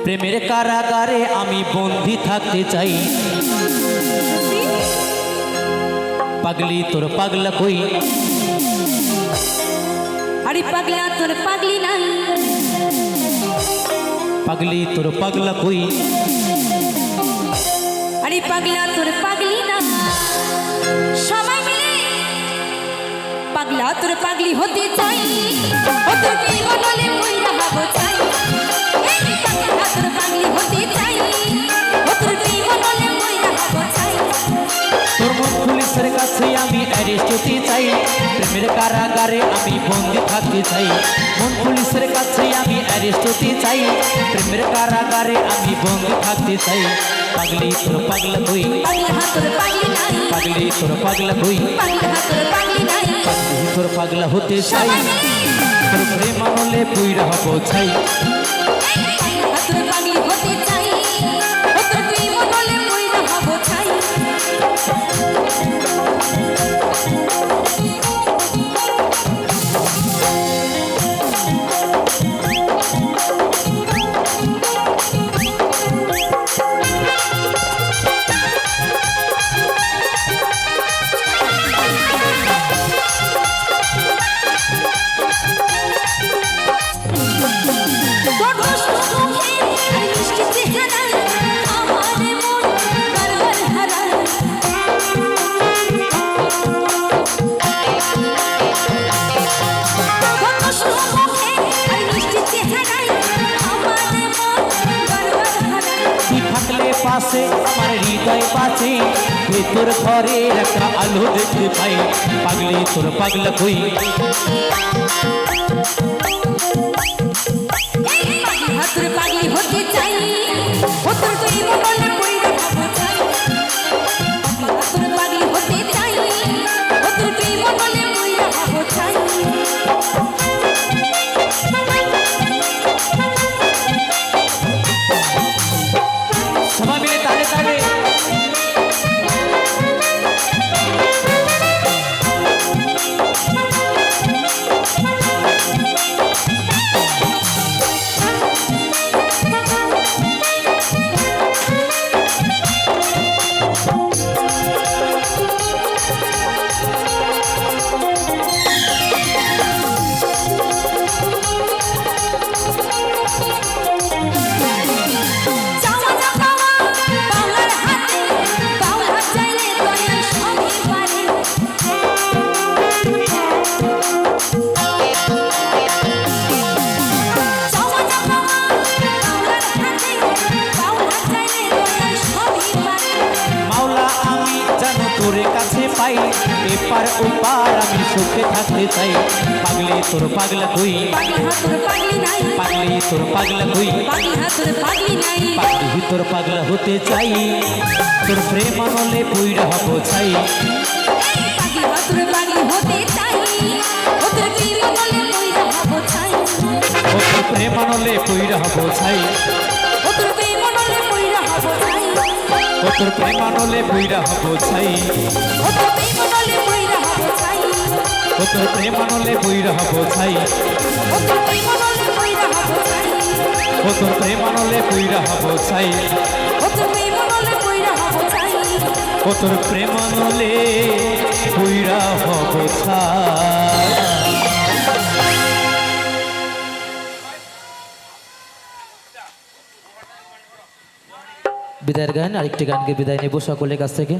প্রেমের কারাগারে আমি বন্দি থাকতে চাই। পাগলি তোর পাগলা কই, আরে পাগলা তোর পাগলি নাই, পাগলি তোর পাগলা কই, আরে পাগলা তোর পাগলি না। সবাই মিলে পাগলা তোর পাগলি হতে চাই, ও তোর কি বলে কইরা হবো চাই। এই পাগলা তোর পাগলি হতে চাই, ও তোর কি বলে কইরা হবো চাই। তোর মন পুলিশের কাছে আমি অ্যারেস্ট হতে চাই। প্রেমের কারাগারে আমি বন্দি থাকতে চাই। মন পুলিশের কাছে আমি অ্যারেস্ট হতে চাই। প্রেমের কারাগারে আমি বন্দি থাকতে চাই। পাগলি তোর পাগলা কই, পাগলা তোর পাগলি নাই, পাগলি তোর পাগলা কই, পাগলা তোর পাগলি নাই। পাগলি তোর পাগলা হতে চাই। তোর প্রেম আমলে পুইরা হবো ছাই। পাগলা তোর পাগলি হতে চাই, ও তোর কি বলে কইরা হবো চাই। পাশে আমার হৃদয় পাশে ভেতর ঘরে একটা আলো দেখতে পাই। পাগলি তোর পাগলা কই, তোর পাগলি হতে চাই, ও তোর তুই বলে কইরা হবো চাই। তোর পাগলি হতে চাই, ও তোর তুই বলে কইরা হবো চাই। সবাই মিলে তালে তালে তোর কাছে পাই। এপার ওপার আমি সুখে থাকতে চাই। পাগলি তোর পাগলা কই, পাগলা তোর পাগলি নাই, পাগলি তোর পাগলা কই, পাগলা তোর পাগলি নাই। পাগলি তোর পাগলা হতে চাই। তোর প্রেম আমলে পুইরা হবো ছাই। পাগলা তোর পাগলি হতে চাই, ও তোর কি বলে কইরা হবো চাই। ও তোর প্রেম আমলে পুইরা হবো ছাই। ও তোর কি বলে কইরা হবো চাই। ও তোর প্রেম আমলে পুইরা হবো ছাই। ও তোর কি বলে কইরা হবো চাই। ও তোর প্রেম আমলে পুইরা হবো ছাই। ও তোর কি বলে কইরা হবো চাই। ও তোর প্রেম আমলে পুইরা হবো ছাই। ও তোর কি বলে কইরা হবো চাই। ও তোর প্রেম আমলে পুইরা হবো ছাই। বিদায়ের গান, আরেকটি গানকে বিদায় নেব সকলের কাছ থেকে।